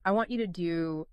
I want you to do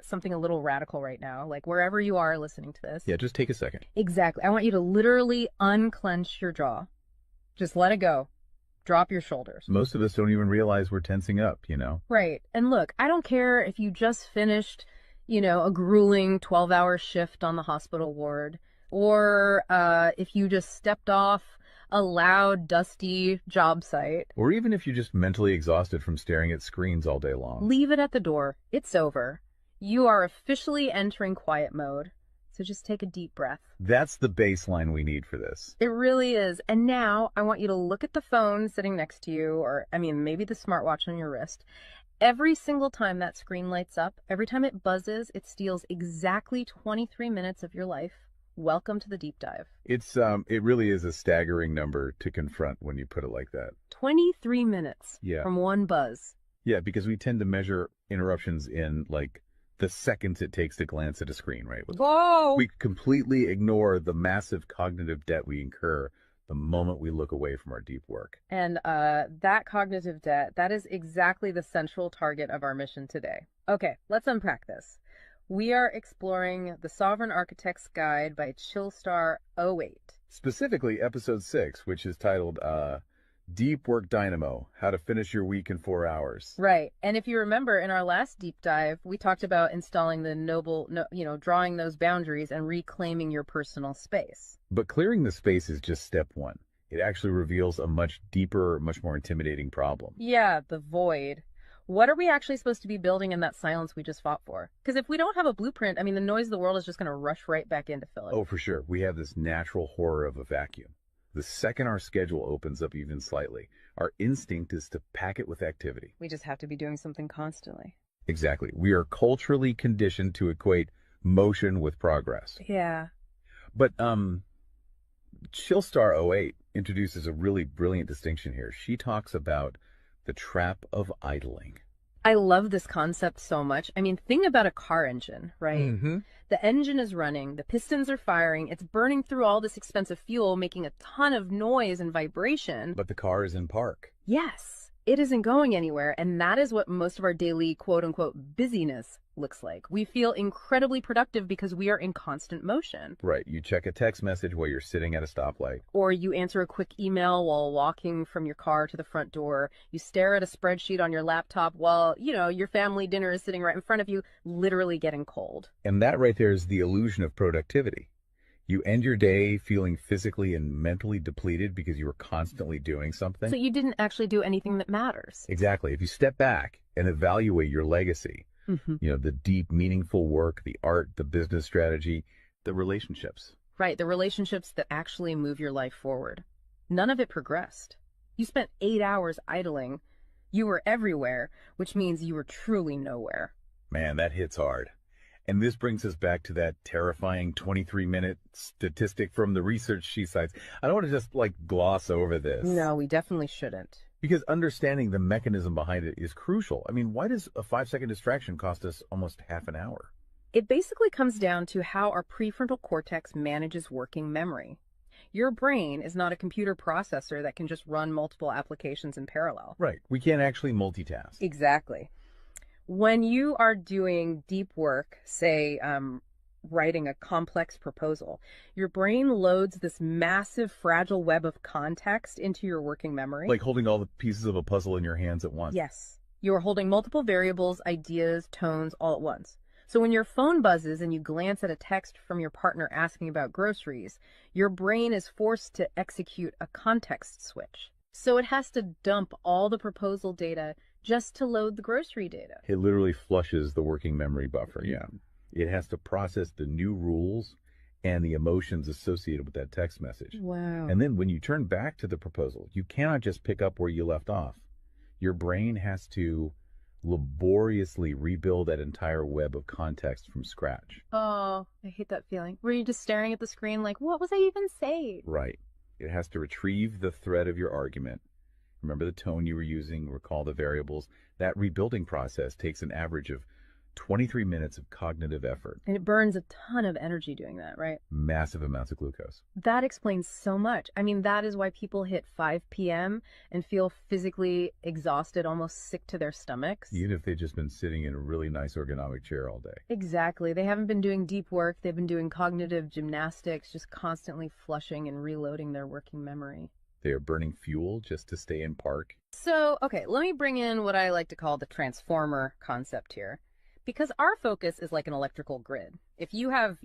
something a little radical right now, like wherever you are listening to this. Yeah, just take a second. Exactly. I want you to literally unclench your jaw. Just let it go. Drop your shoulders. Most of us don't even realize we're tensing up, Right. And look, I don't care if you just finished, a grueling 12-hour shift on the hospital ward, or if you just stepped off a loud, dusty job site. Or even if you're just mentally exhausted from staring at screens all day long. Leave it at the door. It's over. You are officially entering quiet mode. So just take a deep breath. That's the baseline we need for this. It really is. And now I want you to look at the phone sitting next to you, or maybe the smartwatch on your wrist. Every single time that screen lights up, every time it buzzes, it steals exactly 23 minutes of your life. Welcome to the deep dive. It really is a staggering number to confront when you put it like that. 23 minutes from one buzz. Yeah, because we tend to measure interruptions in like the seconds it takes to glance at a screen, right? Whoa! We completely ignore the massive cognitive debt we incur the moment we look away from our deep work. And that cognitive debt, that is exactly the central target of our mission today. Okay, let's unpack this. We are exploring The Sovereign Architect's Guide by Chillstar 08. Specifically, episode 6, which is titled Deep Work Dynamo, How to Finish Your Week in 4 Hours. Right. And if you remember in our last deep dive, we talked about installing drawing those boundaries and reclaiming your personal space. But clearing the space is just step one. It actually reveals a much deeper, much more intimidating problem. Yeah, the void. What are we actually supposed to be building in that silence we just fought for? Because if we don't have a blueprint, the noise of the world is just going to rush right back in to fill it. Oh, for sure. We have this natural horror of a vacuum. The second our schedule opens up even slightly, our instinct is to pack it with activity. We just have to be doing something constantly. Exactly. We are culturally conditioned to equate motion with progress. Yeah. But Chillstar 08 introduces a really brilliant distinction here. She talks about the trap of idling. I love this concept so much. Think about a car engine, right? Mm-hmm. The engine is running, the pistons are firing, it's burning through all this expensive fuel, making a ton of noise and vibration. But the car is in park. Yes, it isn't going anywhere, and that is what most of our daily quote-unquote busyness looks like. We feel incredibly productive because we are in constant motion. Right. You check a text message while you're sitting at a stoplight. Or you answer a quick email while walking from your car to the front door. You stare at a spreadsheet on your laptop while, your family dinner is sitting right in front of you, literally getting cold. And that right there is the illusion of productivity. You end your day feeling physically and mentally depleted because you were constantly doing something. So you didn't actually do anything that matters. Exactly. If you step back and evaluate your legacy, the deep, meaningful work, the art, the business strategy, the relationships. Right, the relationships that actually move your life forward. None of it progressed. You spent 8 hours idling. You were everywhere, which means you were truly nowhere. Man, that hits hard. And this brings us back to that terrifying 23-minute statistic from the research she cites. I don't want to just gloss over this. No, we definitely shouldn't. Because understanding the mechanism behind it is crucial. Why does a 5-second distraction cost us almost half an hour? It basically comes down to how our prefrontal cortex manages working memory. Your brain is not a computer processor that can just run multiple applications in parallel. Right. We can't actually multitask. Exactly. When you are doing deep work, say writing a complex proposal, your brain loads this massive fragile web of context into your working memory. Like holding all the pieces of a puzzle in your hands at once. Yes. You are holding multiple variables, ideas, tones all at once. So when your phone buzzes and you glance at a text from your partner asking about groceries, your brain is forced to execute a context switch. So it has to dump all the proposal data just to load the grocery data. It literally flushes the working memory buffer, yeah. It has to process the new rules and the emotions associated with that text message. Wow. And then when you turn back to the proposal, you cannot just pick up where you left off. Your brain has to laboriously rebuild that entire web of context from scratch. Oh, I hate that feeling. Were you just staring at the screen like, what was I even saying? Right. It has to retrieve the thread of your argument. Remember the tone you were using, recall the variables. That rebuilding process takes an average of 23 minutes of cognitive effort. And it burns a ton of energy doing that, right? Massive amounts of glucose. That explains so much. I mean, that is why people hit 5 p.m. and feel physically exhausted, almost sick to their stomachs. Even if they've just been sitting in a really nice ergonomic chair all day. Exactly. They haven't been doing deep work. They've been doing cognitive gymnastics, just constantly flushing and reloading their working memory. They are burning fuel just to stay in park. So, okay, let me bring in what I like to call the transformer concept here. Because our focus is like an electrical grid. If you have,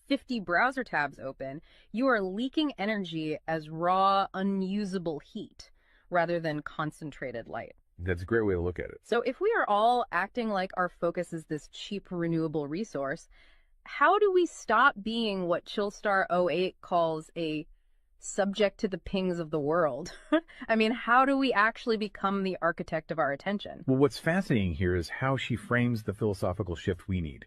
50 browser tabs open, you are leaking energy as raw, unusable heat rather than concentrated light. That's a great way to look at it. So if we are all acting like our focus is this cheap renewable resource, how do we stop being what Chillstar '08 calls a subject to the pings of the world? I mean, how do we actually become the architect of our attention? Well, what's fascinating here is how she frames the philosophical shift we need.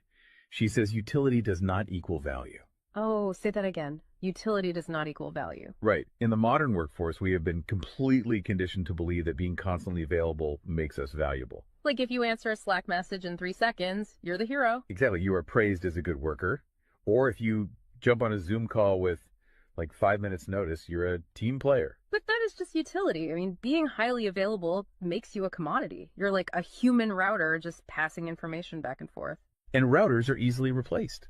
She says utility does not equal value. Oh, say that again. Utility does not equal value. Right. In the modern workforce, we have been completely conditioned to believe that being constantly available makes us valuable. Like if you answer a Slack message in 3 seconds, you're the hero. Exactly. You are praised as a good worker. Or if you jump on a Zoom call with like 5 minutes notice, you're a team player. But that is just utility. I mean, being highly available makes you a commodity. You're like a human router just passing information back and forth. And routers are easily replaced.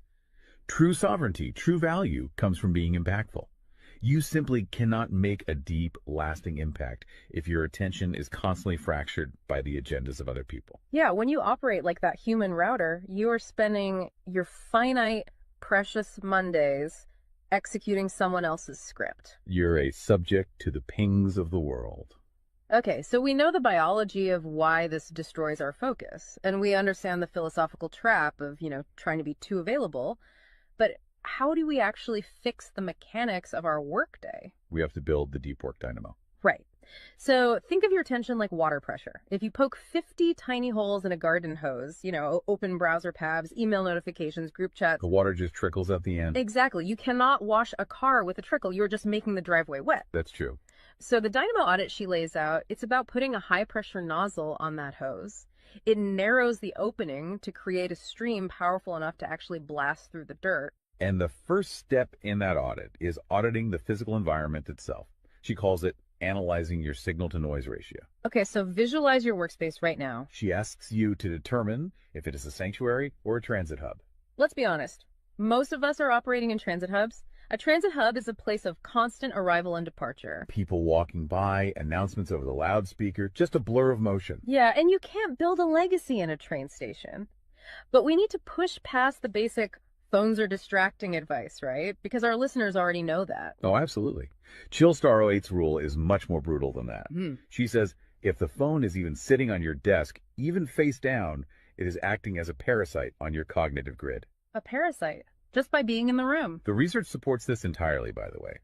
True sovereignty, true value comes from being impactful. You simply cannot make a deep, lasting impact if your attention is constantly fractured by the agendas of other people. Yeah, when you operate like that human router, you are spending your finite, precious Mondays executing someone else's script. You're a subject to the pings of the world. Okay, so we know the biology of why this destroys our focus, and we understand the philosophical trap of, trying to be too available, but how do we actually fix the mechanics of our workday? We have to build the deep work dynamo. Right. So think of your attention like water pressure. If you poke 50 tiny holes in a garden hose, open browser tabs, email notifications, group chats. The water just trickles at the end. Exactly. You cannot wash a car with a trickle. You're just making the driveway wet. That's true. So the Dynamo Audit she lays out, it's about putting a high pressure nozzle on that hose. It narrows the opening to create a stream powerful enough to actually blast through the dirt. And the first step in that audit is auditing the physical environment itself. She calls it analyzing your signal-to-noise ratio. Okay, so visualize your workspace right now. She asks you to determine if it is a sanctuary or a transit hub. Let's be honest. Most of us are operating in transit hubs. A transit hub is a place of constant arrival and departure. People walking by, announcements over the loudspeaker, just a blur of motion. Yeah, and you can't build a legacy in a train station. But we need to push past the basic phones are distracting advice, right? Because our listeners already know that. Oh, absolutely. Chillstar '08's rule is much more brutal than that. She says if the phone is even sitting on your desk, even face down, it is acting as a parasite on your cognitive grid. A parasite, just by being in the room. The research supports this entirely, by the way.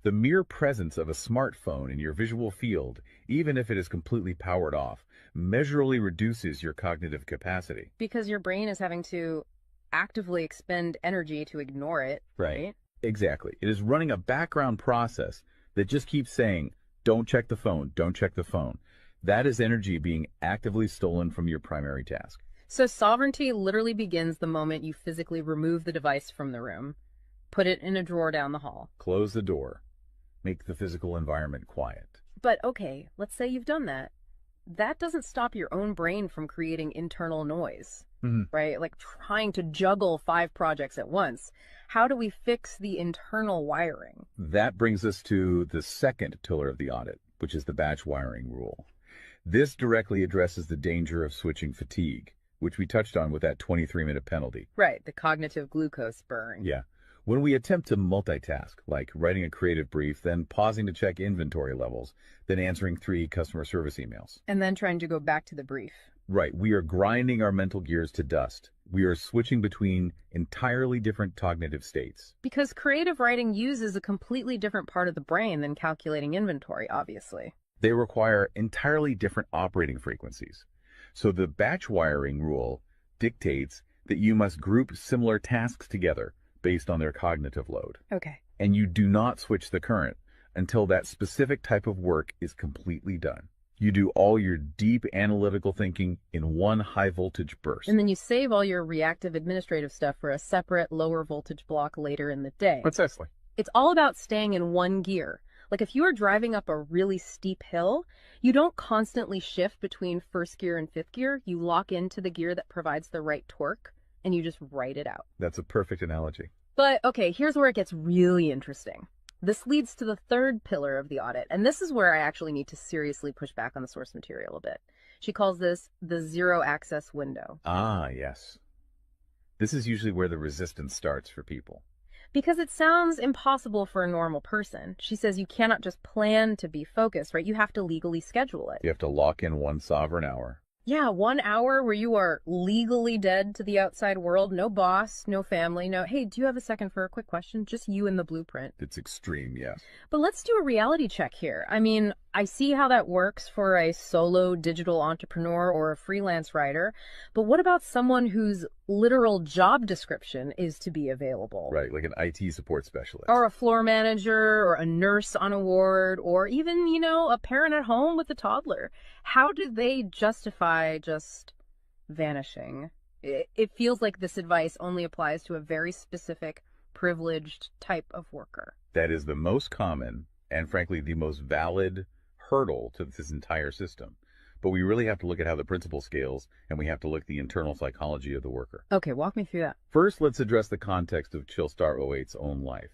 The mere presence of a smartphone in your visual field, even if it is completely powered off, measurably reduces your cognitive capacity. Because your brain is having to actively expend energy to ignore it, right? Exactly. It is running a background process that just keeps saying, don't check the phone, don't check the phone. That is energy being actively stolen from your primary task. So sovereignty literally begins the moment you physically remove the device from the room, put it in a drawer down the hall. Close the door. Make the physical environment quiet. But okay, let's say you've done that. That doesn't stop your own brain from creating internal noise, right? Like trying to juggle 5 projects at once. How do we fix the internal wiring? That brings us to the second pillar of the audit, which is the batch wiring rule. This directly addresses the danger of switching fatigue, which we touched on with that 23-minute penalty. Right, the cognitive glucose burn. Yeah. When we attempt to multitask, like writing a creative brief, then pausing to check inventory levels, then answering 3 customer service emails. And then trying to go back to the brief. Right. We are grinding our mental gears to dust. We are switching between entirely different cognitive states. Because creative writing uses a completely different part of the brain than calculating inventory, obviously. They require entirely different operating frequencies. So the batch wiring rule dictates that you must group similar tasks together based on their cognitive load. Okay. And you do not switch the current until that specific type of work is completely done. You do all your deep analytical thinking in one high voltage burst. And then you save all your reactive administrative stuff for a separate lower voltage block later in the day. Precisely. It's all about staying in one gear. Like if you are driving up a really steep hill, you don't constantly shift between first gear and fifth gear. You lock into the gear that provides the right torque and you just ride it out. That's a perfect analogy. But okay, here's where it gets really interesting. This leads to the third pillar of the audit, and this is where I actually need to seriously push back on the source material a bit. She calls this the zero access window. Ah, yes. This is usually where the resistance starts for people. Because it sounds impossible for a normal person. She says you cannot just plan to be focused, right? You have to legally schedule it. You have to lock in one sovereign hour. Yeah, 1 hour where you are legally dead to the outside world. No boss, no family, no, hey, do you have a second for a quick question? Just you and the blueprint. It's extreme, yes. But let's do a reality check here. I mean, I see how that works for a solo digital entrepreneur or a freelance writer. But what about someone whose literal job description is to be available? Right, like an IT support specialist. Or a floor manager, or a nurse on a ward, or even, a parent at home with a toddler. How do they justify just vanishing? It feels like this advice only applies to a very specific, privileged type of worker. That is the most common and, frankly, the most valid hurdle to this entire system. But we really have to look at how the principle scales, and we have to look at the internal psychology of the worker. Okay, walk me through that. First, let's address the context of Chillstar '08's own life.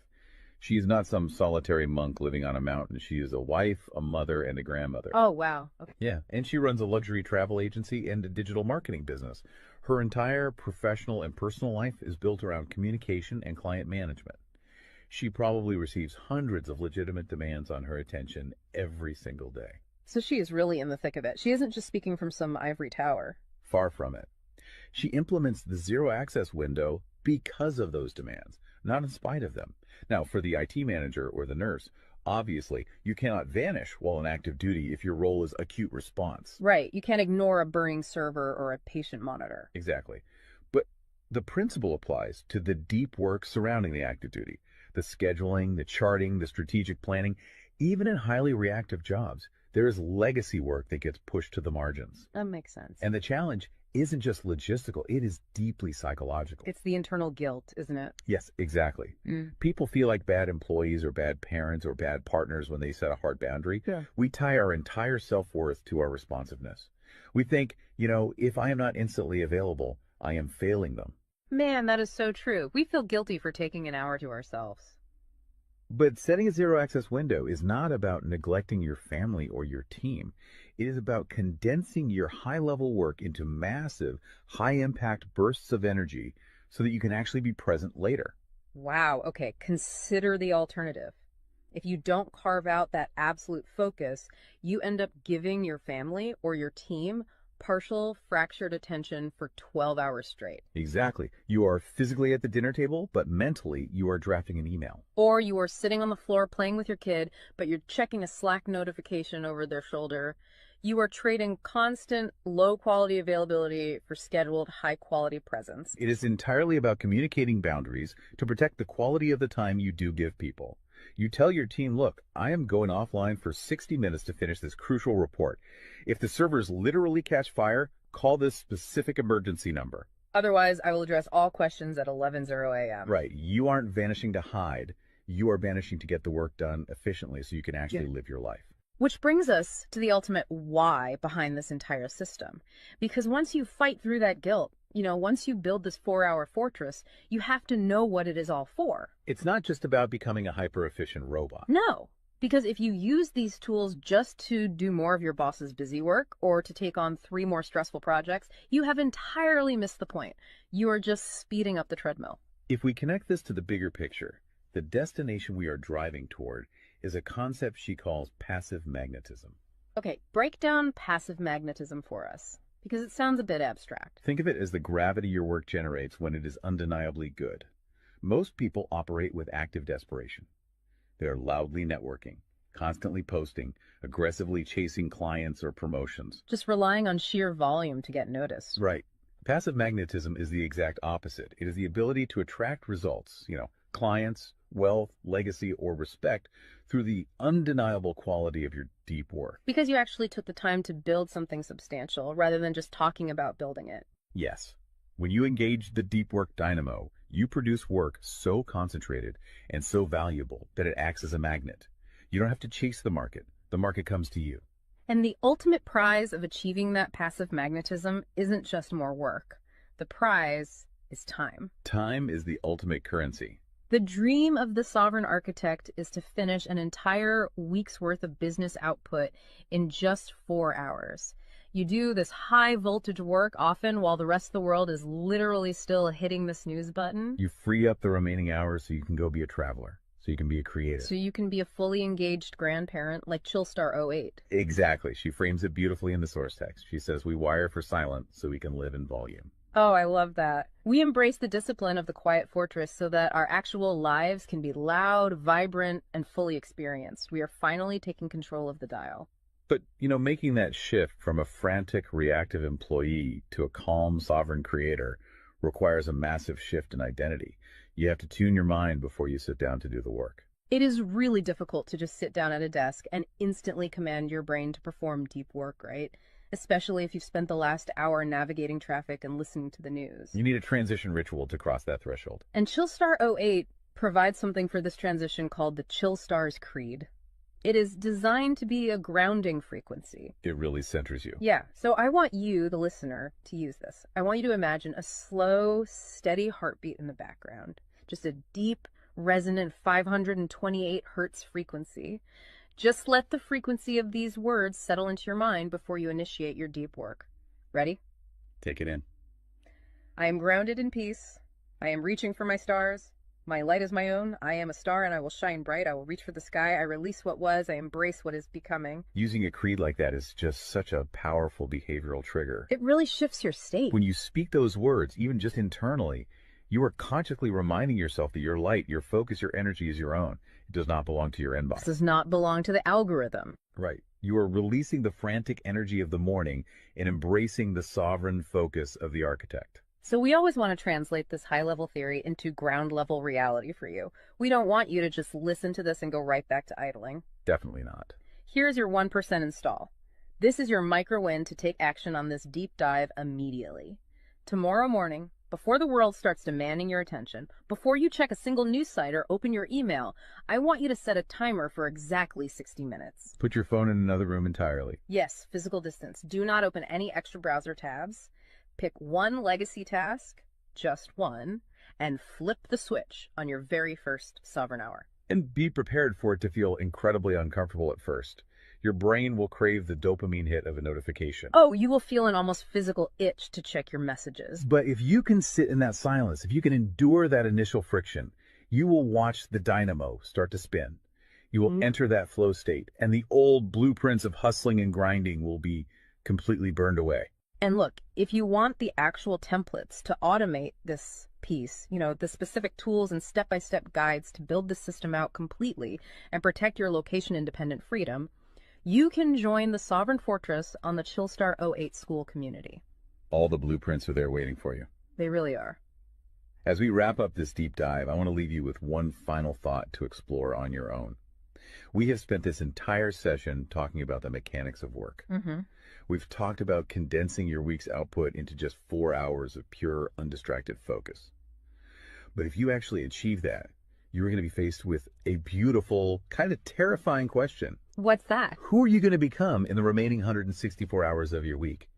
She is not some solitary monk living on a mountain. She is a wife, a mother, and a grandmother. Oh, wow. Okay. Yeah, and she runs a luxury travel agency and a digital marketing business. Her entire professional and personal life is built around communication and client management. She probably receives hundreds of legitimate demands on her attention every single day. So she is really in the thick of it. She isn't just speaking from some ivory tower. Far from it. She implements the zero access window because of those demands, not in spite of them. Now, for the IT manager or the nurse, obviously, you cannot vanish while on active duty if your role is acute response. Right. You can't ignore a burning server or a patient monitor. Exactly. But the principle applies to the deep work surrounding the active duty, the scheduling, the charting, the strategic planning. Even in highly reactive jobs, there is legacy work that gets pushed to the margins. That makes sense. And the challenge isn't just logistical, it is deeply psychological. It's the internal guilt, isn't it? Yes, exactly. People feel like bad employees or bad parents or bad partners when they set a hard boundary. Yeah. We tie our entire self-worth to our responsiveness. We think, if I am not instantly available, I am failing them. Man, that is so true. We feel guilty for taking an hour to ourselves. But setting a zero access window is not about neglecting your family or your team. It is about condensing your high-level work into massive, high-impact bursts of energy so that you can actually be present later. Wow. Okay. Consider the alternative. If you don't carve out that absolute focus, you end up giving your family or your team partial fractured attention for 12 hours straight. Exactly. You are physically at the dinner table, but mentally you are drafting an email. Or you are sitting on the floor playing with your kid, but you're checking a Slack notification over their shoulder. You are trading constant low-quality availability for scheduled high-quality presence. It is entirely about communicating boundaries to protect the quality of the time you do give people. You tell your team, look, I am going offline for 60 minutes to finish this crucial report. If the servers literally catch fire, call this specific emergency number. Otherwise, I will address all questions at 11:00 a.m. Right. You aren't vanishing to hide. You are vanishing to get the work done efficiently so you can actually live your life. Which brings us to the ultimate why behind this entire system. Because once you fight through that guilt, once you build this 4-hour fortress, you have to know what it is all for. It's not just about becoming a hyper-efficient robot. No, because if you use these tools just to do more of your boss's busy work or to take on 3 more stressful projects, you have entirely missed the point. You are just speeding up the treadmill. If we connect this to the bigger picture, the destination we are driving toward is a concept she calls passive magnetism. Okay, break down passive magnetism for us, because it sounds a bit abstract. Think of it as the gravity your work generates when it is undeniably good. Most people operate with active desperation. They are loudly networking, constantly posting, aggressively chasing clients or promotions. Just relying on sheer volume to get noticed. Right. Passive magnetism is the exact opposite. It is the ability to attract results, clients, wealth, legacy, or respect through the undeniable quality of your deep work. Because you actually took the time to build something substantial rather than just talking about building it. Yes, when you engage the deep work dynamo, you produce work so concentrated and so valuable that it acts as a magnet. You don't have to chase the market comes to you. And the ultimate prize of achieving that passive magnetism isn't just more work. The prize is time. Time is the ultimate currency. The dream of the sovereign architect is to finish an entire week's worth of business output in just 4 hours. You do this high voltage work often while the rest of the world is literally still hitting the snooze button. You free up the remaining hours so you can go be a traveler, so you can be a creative. So you can be a fully engaged grandparent like Chillstar 08. Exactly. She frames it beautifully in the source text. She says, we wire for silent so we can live in volume. Oh, I love that. We embrace the discipline of the quiet fortress so that our actual lives can be loud, vibrant, and fully experienced. We are finally taking control of the dial. But, making that shift from a frantic, reactive employee to a calm, sovereign creator requires a massive shift in identity. You have to tune your mind before you sit down to do the work. It is really difficult to just sit down at a desk and instantly command your brain to perform deep work, right? Especially if you've spent the last hour navigating traffic and listening to the news. You need a transition ritual to cross that threshold. And Chillstar 08 provides something for this transition called the Chillstar's Creed. It is designed to be a grounding frequency. It really centers you. Yeah, so I want you, the listener, to use this. I want you to imagine a slow, steady heartbeat in the background. Just a deep, resonant 528 hertz frequency. Just let the frequency of these words settle into your mind before you initiate your deep work. Ready? Take it in. I am grounded in peace. I am reaching for my stars. My light is my own. I am a star and I will shine bright. I will reach for the sky. I release what was. I embrace what is becoming. Using a creed like that is just such a powerful behavioral trigger. It really shifts your state. When you speak those words, even just internally, you are consciously reminding yourself that your light, your focus, your energy is your own. It does not belong to your inbox. This does not belong to the algorithm. Right. You are releasing the frantic energy of the morning and embracing the sovereign focus of the architect. So we always want to translate this high-level theory into ground-level reality for you. We don't want you to just listen to this and go right back to idling. Definitely not. Here's your 1% install. This is your micro-win to take action on this deep dive immediately. Tomorrow morning, before the world starts demanding your attention, before you check a single news site or open your email, I want you to set a timer for exactly 60 minutes. Put your phone in another room entirely. Yes, physical distance. Do not open any extra browser tabs. Pick one legacy task, just one, and flip the switch on your very first sovereign hour. And be prepared for it to feel incredibly uncomfortable at first. Your brain will crave the dopamine hit of a notification. Oh, you will feel an almost physical itch to check your messages. But if you can sit in that silence, if you can endure that initial friction, you will watch the dynamo start to spin. You will enter that flow state, and the old blueprints of hustling and grinding will be completely burned away. And look, if you want the actual templates to automate this piece, the specific tools and step-by-step guides to build the system out completely and protect your location-independent freedom, you can join the Sovereign Fortress on the Chillstar 08 school community. All the blueprints are there waiting for you. They really are. As we wrap up this deep dive, I want to leave you with one final thought to explore on your own. We have spent this entire session talking about the mechanics of work. We've talked about condensing your week's output into just 4 hours of pure, undistracted focus. But if you actually achieve that, you're going to be faced with a beautiful, kind of terrifying question. What's that? Who are you going to become in the remaining 164 hours of your week?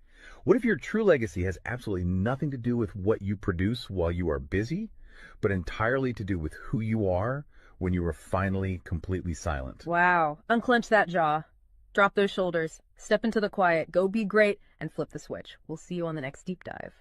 What if your true legacy has absolutely nothing to do with what you produce while you are busy, but entirely to do with who you are when you are finally completely silent? Wow. Unclench that jaw. Drop those shoulders. Step into the quiet. Go be great and flip the switch. We'll see you on the next deep dive.